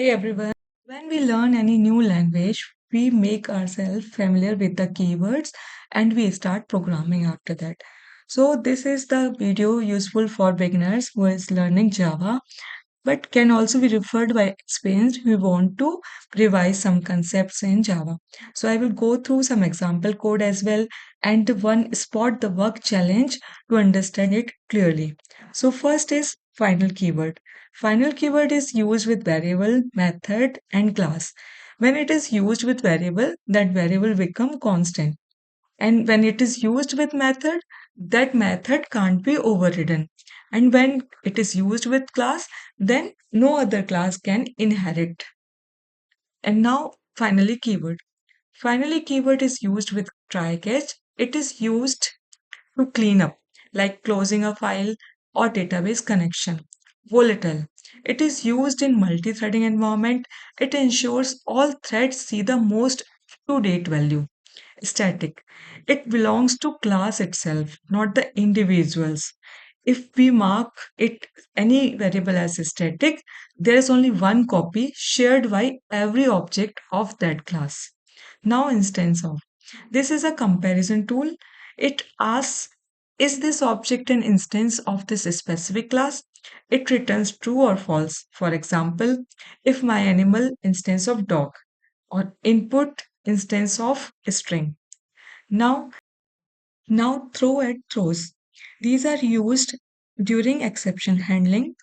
Hey everyone. When we learn any new language, we make ourselves familiar with the keywords and we start programming after that. So, this is the video useful for beginners who is learning Java but can also be referred by experienced who want to revise some concepts in Java. So I will go through some example code as well and the one spot the work challenge to understand it clearly. So first is final keyword. Final keyword is used with variable, method and class. When it is used with variable, that variable become constant. And when it is used with method, that method can't be overridden. And when it is used with class, then no other class can inherit. And now, finally, keyword. Finally, keyword is used with try catch. It is used to clean up, like closing a file or database connection. Volatile. It is used in multi-threading environment. It ensures all threads see the most up-to-date value. Static. It belongs to class itself, not the individuals. If we mark it any variable as static, there is only one copy shared by every object of that class. Now instance of. This is a comparison tool. It asks, is this object an instance of this specific class? It returns true or false. For example, if my animal instance of dog or input instance of string. Now, now throw at throws. These are used during exception handling.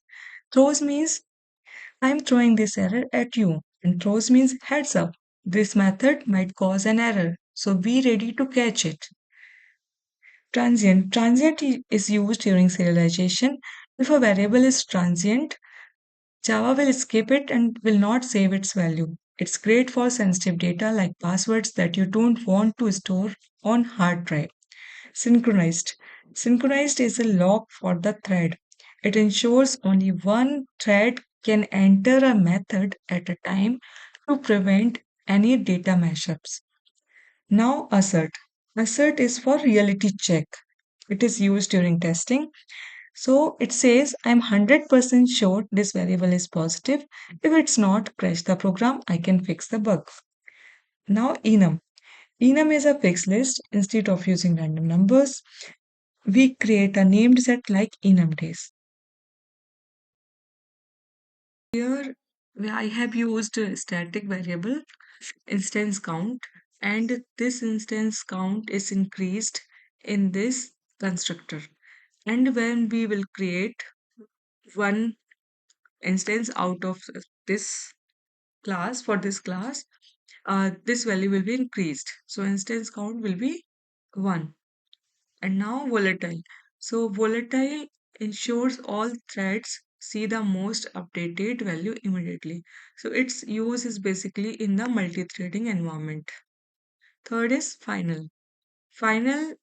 Throws means I'm throwing this error at you, and throws means heads up. This method might cause an error, so be ready to catch it. Transient. Is used during serialization. If a variable is transient, Java will skip it and will not save its value. It's great for sensitive data like passwords that you don't want to store on hard drive. Synchronized. Synchronized is a lock for the thread. It ensures only one thread can enter a method at a time to prevent any data mashups. Now, assert. Assert is for reality check. It is used during testing. So it says, I'm 100% sure this variable is positive. If it's not, crash the program. I can fix the bug. Now, enum. Enum is a fixed list. Instead of using random numbers, we create a named set like enum days. Here I have used a static variable instance count, and this instance count is increased in this constructor. And when we will create one instance out of this class for this class, this value will be increased. So instance count will be 1. And now volatile. So volatile ensures all threads see the most updated value immediately. So its use is basically in the multi-threading environment. Third is final. Final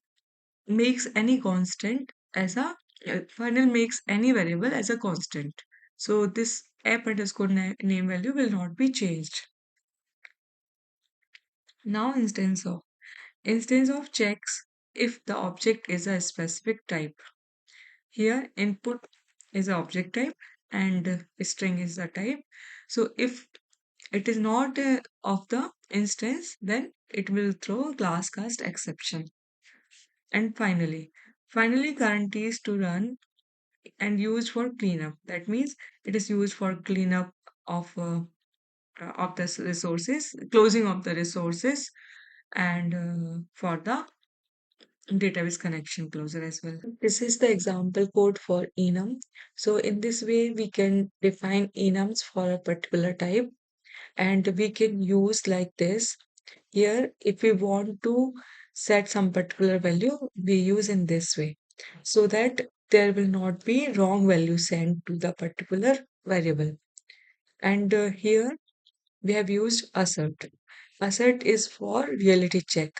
makes any constant as a final makes any variable as a constant. So this app underscore name value will not be changed. Now instance of checks if the object is a specific type. Here, input is an object type and string is the type. So if it is not of the instance, then it will throw class cast exception. And finally guarantees to run and used for cleanup. That means it is used for cleanup of the resources, closing of the resources, and for the database connection closer as well. This is the example code for enum. So in this way, we can define enums for a particular type and we can use like this. Here, if we want to set some particular value, we use in this way so that there will not be wrong value sent to the particular variable. And here we have used assert. Assert is for reality check.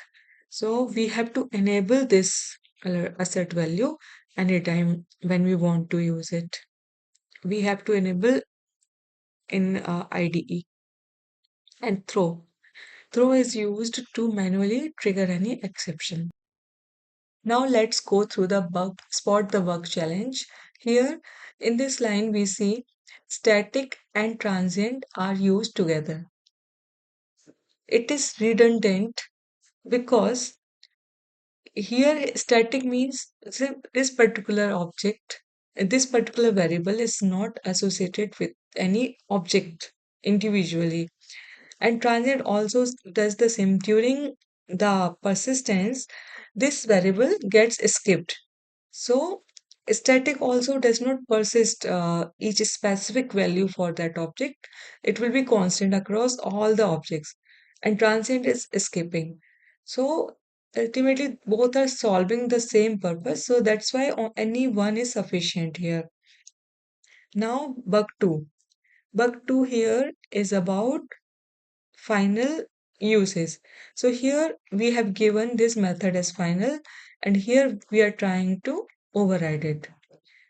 So we have to enable this assert value anytime when we want to use it. We have to enable in IDE and throw. Throw is used to manually trigger any exception. Now let's go through the spot the bug challenge. Here in this line we see static and transient are used together. It is redundant because here static means this particular object, this particular variable is not associated with any object individually. And transient also does the same. During the persistence, this variable gets skipped. So static also does not persist each specific value for that object. It will be constant across all the objects. And transient is skipping. So ultimately, both are solving the same purpose. So that's why any one is sufficient here. Now, bug 2. Bug 2 here is about final uses. So here we have given this method as final, and here we are trying to override it.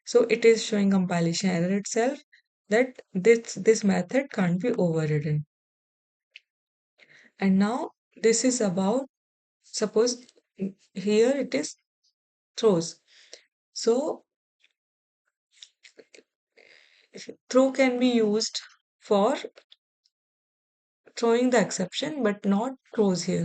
So it is showing compilation error itself that this method can't be overridden. And now this is about, suppose here it is throws. So throw can be used for throwing the exception but not throws here.